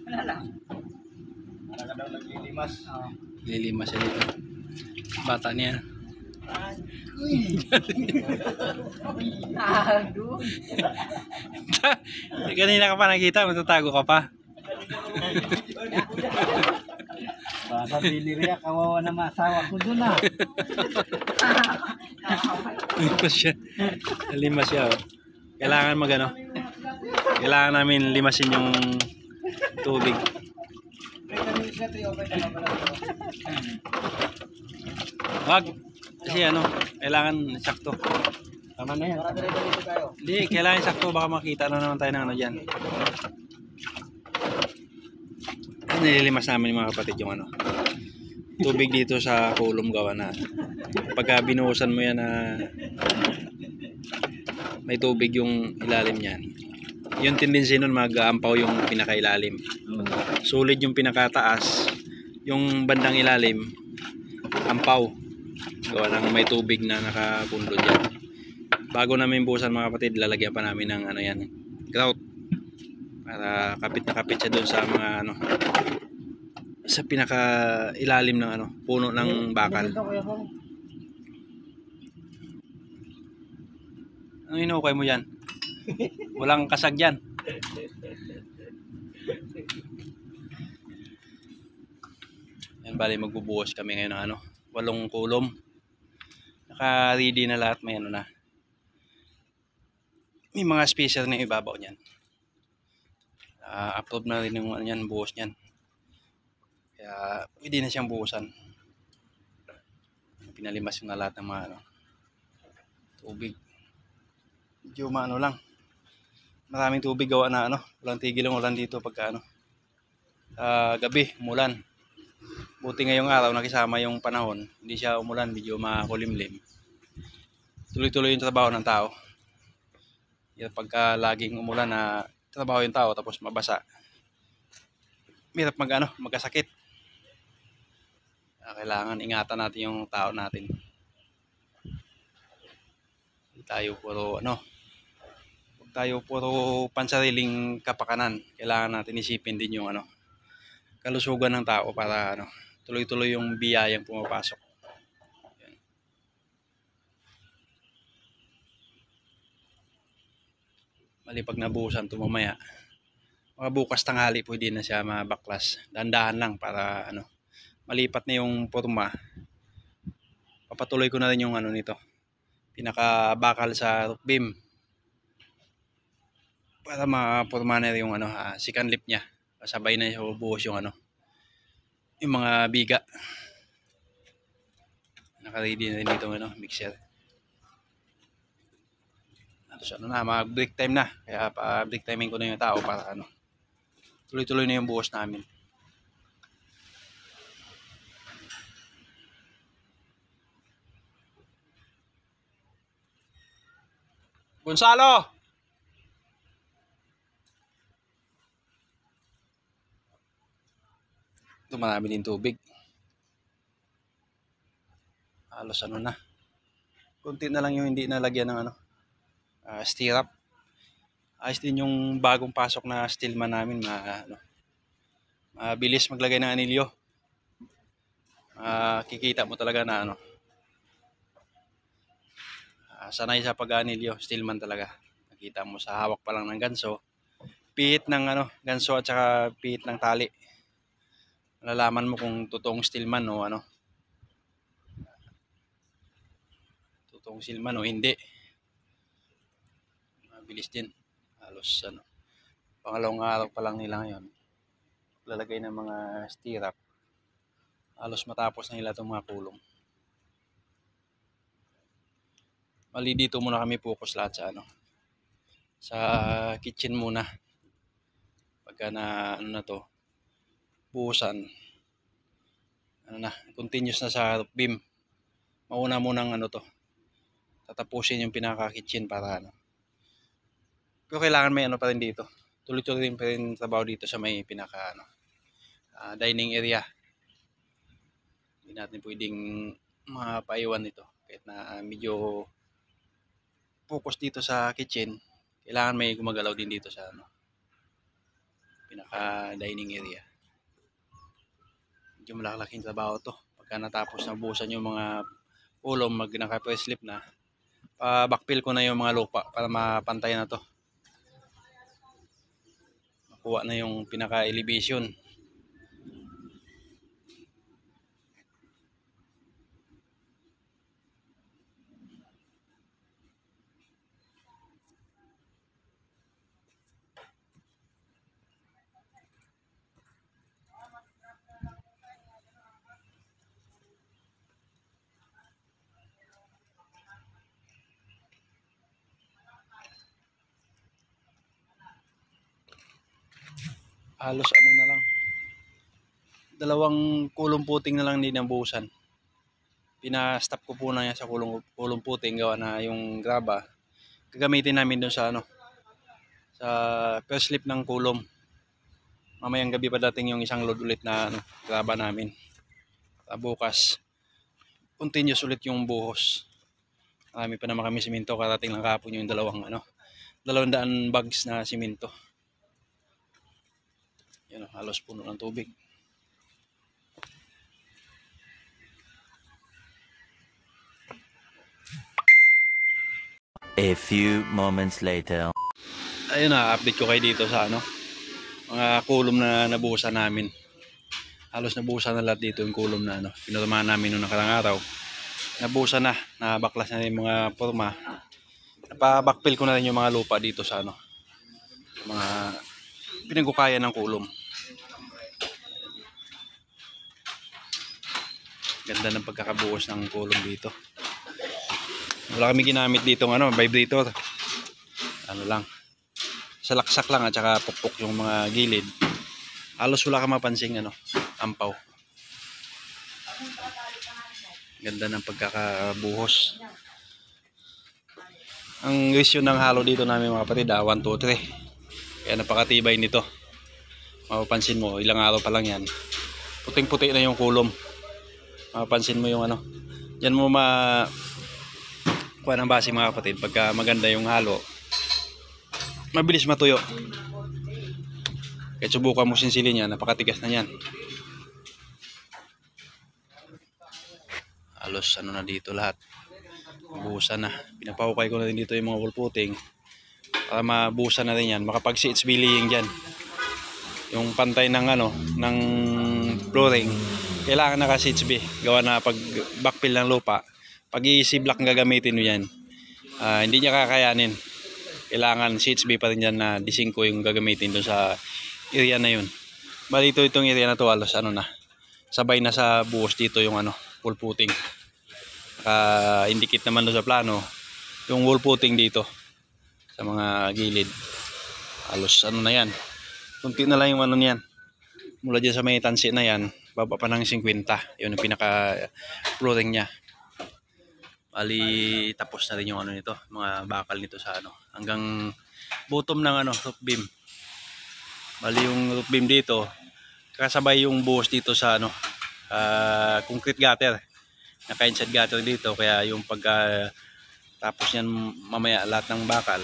Wala lang. Para ka daw naglilimas. Lilimas siya dito. Bata niya. Tago. Kanina ka pa nakita, matatago ka pa. Baka biliriya, kawawa na masawa ko dun ah. Limas siya. Limas siya oh. Kailangan magano. Kailangan namin limasin yung tubig. Wag. Kasi ano, kailangan sakto. Tama na yan. Para dire-diretso tayo. Hindi, kailangan sakto. Baka makita na naman tayo ng ano dyan. Nililimas namin mga kapatid yung ano. Tubig dito sa kulom gawa na. Pagka binuhusan mo yan na may tubig yung ilalim niyan. Yung tendency nun mag-aampaw yung pinakailalim. Sulit yung pinakataas. Yung bandang ilalim, ampaw. Gawa ng may tubig na nakapundo dyan. Bago namin buhusan mga kapatid, lalagyan pa namin ng ano yan, grout. Para kapit na kapit siya doon sa mga ano, sa pinaka ilalim ng ano, puno ng bakal. Ano inukay mo yan? Walang kasag yan. Yan, bali magbubuhos kami ngayon ng ano, 8 kulom. Naka-ready na lahat, may ano na. May mga spacer na ibabaw niyan. Upload na rin yung ano yan, buhos niyan. Kaya pwede na siyang buhusan. Pinalimas yung na lahat ng mga ano, tubig. Medyo maano lang. Maraming tubig gawa na ano, walang tigil ang ulan dito pagka ano. Gabi, umulan. Buti ngayong araw nakisama yung panahon, hindi siya umulan, medyo makulimlim. Tuloy-tuloy yung trabaho ng tao. Yan, pagka laging umulan na trabaho yung tao tapos mabasa, hirap magkasakit. Kailangan ingatan natin yung tao natin. Hindi tayo puro ano, huwag tayo puro pansariling kapakanan. Kailangan natin isipin din yung ano, kalusugan ng tao para ano, tuloy-tuloy yung biyayang pumapasok. Yan. Mali pag nabuhusan ito mamaya, mga bukas tanghali pwede na siya mabaklas. Dahan-dahan lang para ano, malipat na yung forma. Papatuloy ko na rin yung ano nito, pinakabakal sa roof beam para ma-forma na yung ano, second lip niya. Kasabay na siya buhos yung ano, yung mga biga. Naka-ready na rin dito ano, mixer. So ano na, mag-break time na. Kaya pa-break timing ko na yung tao para ano, tuloy-tuloy na yung buhos namin. Gonzalo! Ito marami din tubig. Halos ano na. Kunti na lang yung hindi nalagyan ng ano, stirrup. Ayos din yung bagong pasok na Steelman namin. Mabilis maglagay ng anilyo. Kikita mo talaga na ano, sanay sa pag-anilyo, Steelman talaga. Nakita mo sa hawak pa lang ng ganso, pihit ng ano, ganso at saka pihit ng tali. Malalaman mo kung totoong Steelman o ano, totoong Steelman o hindi. Mabilis din. Halos ano, pangalawang araw pa lang nila ngayon lalagay ng mga stirrup. Halos matapos na nila itong mga kulong. Mali dito muna kami focus lahat sa ano, sa kitchen muna. Pagka na ano na to, buhusan, ano na, continuous na sa roof beam. Mauna munang ano to, tatapusin yung pinaka kitchen para ano. Pero kailangan may ano pa rin dito. Tuloy-tuloy pa rin trabaho dito sa may pinaka ano, dining area. Hindi natin pwedeng mapaiwan ito kahit na medyo focus dito sa kitchen. Kailangan may gumagalaw din dito sa ano, pinaka dining area. Medyo malaki-laking trabaho to. Pagka natapos na buhusan yung mga kulom, naka-press slip na, backfill ko na yung mga lupa para mapantay na to. Makuha na yung pinaka elevation. Halos ano na lang, 2 kulong puting na lang din ang buhusan. Pina-stop ko po na yan sa kulong puting, gawa na yung graba gagamitin namin doon sa ano, sa first slip ng kulom. Mamayang gabi pa dating yung isang load ulit na ano, graba namin. Bukas continuous ulit yung buhos. Marami pa naman kami simento, karating lang kahapon yung 200 bags na simento. Yan, halos puno ng tubig. A few moments later. Ayun na, update ko kayo dito sa ano, mga kulom na nabuhusan namin. Halos nabuhusan na lahat dito yung kulom na ano, pinurmahan namin noong nakarang araw. Nabuhusan na, nabaklas na yung mga forma. Napa-backfill ko na rin yung mga lupa dito sa ano, mga pinagkukaya ng kulom. Ganda ng pagkakabuhos ng kulom dito. Wala kami ginamit dito ng ano, vibrator. Ano lang, salaksak lang at saka pukpok yung mga gilid. Halos wala ka mapansing ano, ampaw. Ganda ng pagkakabuhos. Ang resyo ng halo dito namin mga kapatid, 1, 2, 3. Kaya napakatibay nito. Mapapansin mo, ilang araw pa lang yan, puting-puti na yung kulom. Mapapansin mo yung ano, yan mo kuha ng base mga kapatid. Pagka maganda yung halo, mabilis matuyo. Kaya subukan mo sinsilin yan, napakatigas na yan. Halos ano na dito lahat, buhusan na. Pinapahukay ko na din dito yung mga wall footing para mabuhusan na rin yan, makapag-CHB laying dyan. Yung pantay ng ano, ng flooring, kailangan naka-CHB. Gawa na pag backfill ng lupa, pag i-C-block ang gagamitin mo yan, hindi niya kakayanin. Kailangan CHB pa rin dyan na D5 yung gagamitin doon sa area na yun. Bali itong area na to, halos ano na, sabay na sa buhos dito yung ano, wall footing. Indicate naman doon sa plano yung wall footing dito sa mga gilid. Halos ano na yan, kunti na lang yung ano niyan. Mula dyan sa may tansi na yan, baba pa ng 50. Yun ang pinaka flooring niya. Bali tapos na rin yung ano nito, mga bakal nito sa ano, hanggang bottom ng ano, roof beam. Bali yung roof beam dito, kasabay yung buhos dito sa ano, concrete gutter. Naka-inside gutter dito, kaya yung pagka tapos yan mamaya lahat ng bakal,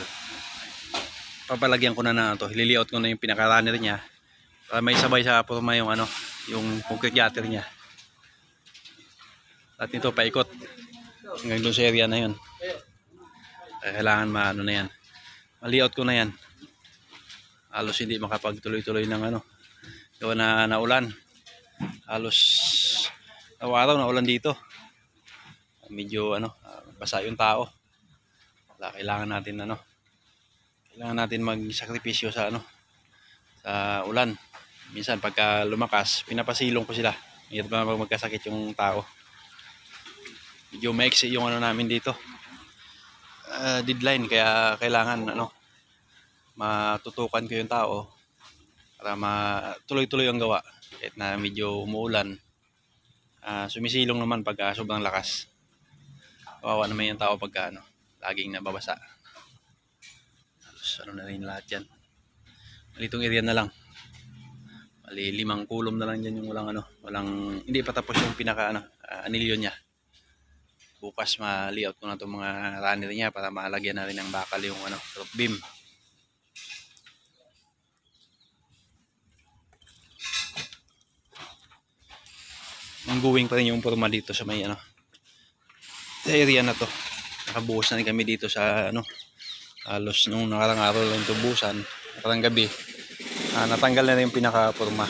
papalagyan ko na to, hililiot ko na yung pinaka-runner niya para may sabay sa forma yung ano, yung concrete gutter niya. At ito paikot hanggang doon sa area na yun. Kailangan maano na yan, ma-layout ko na yan. Halos hindi makapagtuloy-tuloy ng ano, gawa na naulan. Halos araw na ulan dito, medyo ano, basa yung tao. Kailangan natin ano, kailangan natin magsakripisyo sa ano, sa ulan. Minsan pagka lumakas, pinapasilong ko sila, hirap na magkasakit yung tao. Medyo maiksi yung ano namin dito, deadline, kaya kailangan ano, matutukan ko yung tao para matuloy-tuloy ang gawa kahit na medyo umuulan. Sumisilong naman pagka sobrang lakas. Kawawa naman yung tao pagka ano, laging nababasa. Halos ano na rin lahat yan. Malitong area na lang, mali 5 kulom na lang dyan yung walang, hindi pa tapos yung pinaka ano, anilyo niya. Bukas ma-layout ko na itong mga runner niya para malagyan na rin ng bakal yung ano, roof beam. Mangguwing pa rin yung porma dito sa may ano, sa area na to. Nakabuhos na rin kami dito sa ano, halos nung nakarang araw lang tubusan, nakarang gabi. Natanggal na rin yung pinaka-porma.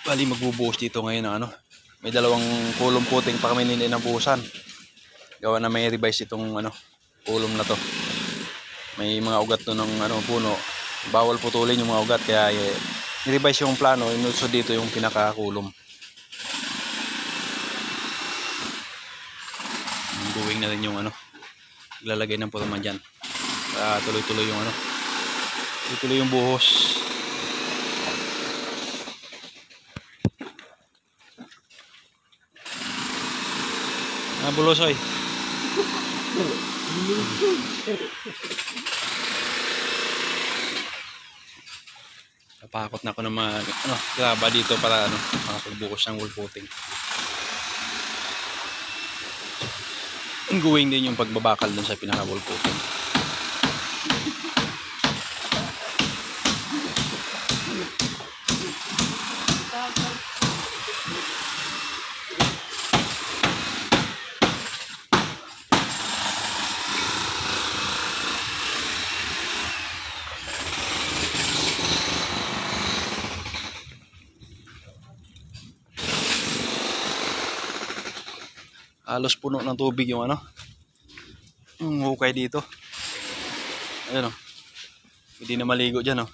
Bali magbubuhos dito ngayon ng ano, may dalawang kulong puting pa kami ninabuhusan. Gawa na may revise itong ano, kulong na to. May mga ugat to ng ano, puno. Bawal putulin yung mga ugat kaya i-revise yung plano, inusod dito yung pinaka-kulong. Buwing na rin yung ano, lalagay ng porma dyan para tuloy-tuloy yung ano, tuloy-tuloy yung buhos. Bulosoy. Napakot na ako ng mga ano, graba dito para ano, makapagbuhos ng wall footing. Ongoing din yung pagbabakal dun sa pinaka-wall footing. Halos puno ng tubig yung ano, yung hukay dito. Ayun o, hindi na maligo dyan o.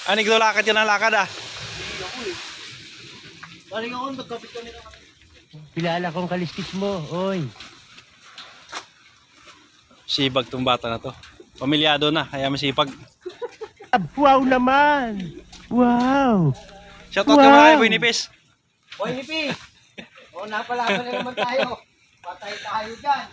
Anig daw lakad ka ng lakad ah. Baling ako, magkapit kami na kami. Kilala kong kaliskis mo, oy. Sipag tong bata na to. Pamilyado na, kaya masipag. Wow naman! Wow! Shoutout ka mga kay Boy Nipis. Boy Nipis! O, napalaban na naman tayo. Patay tayo dyan.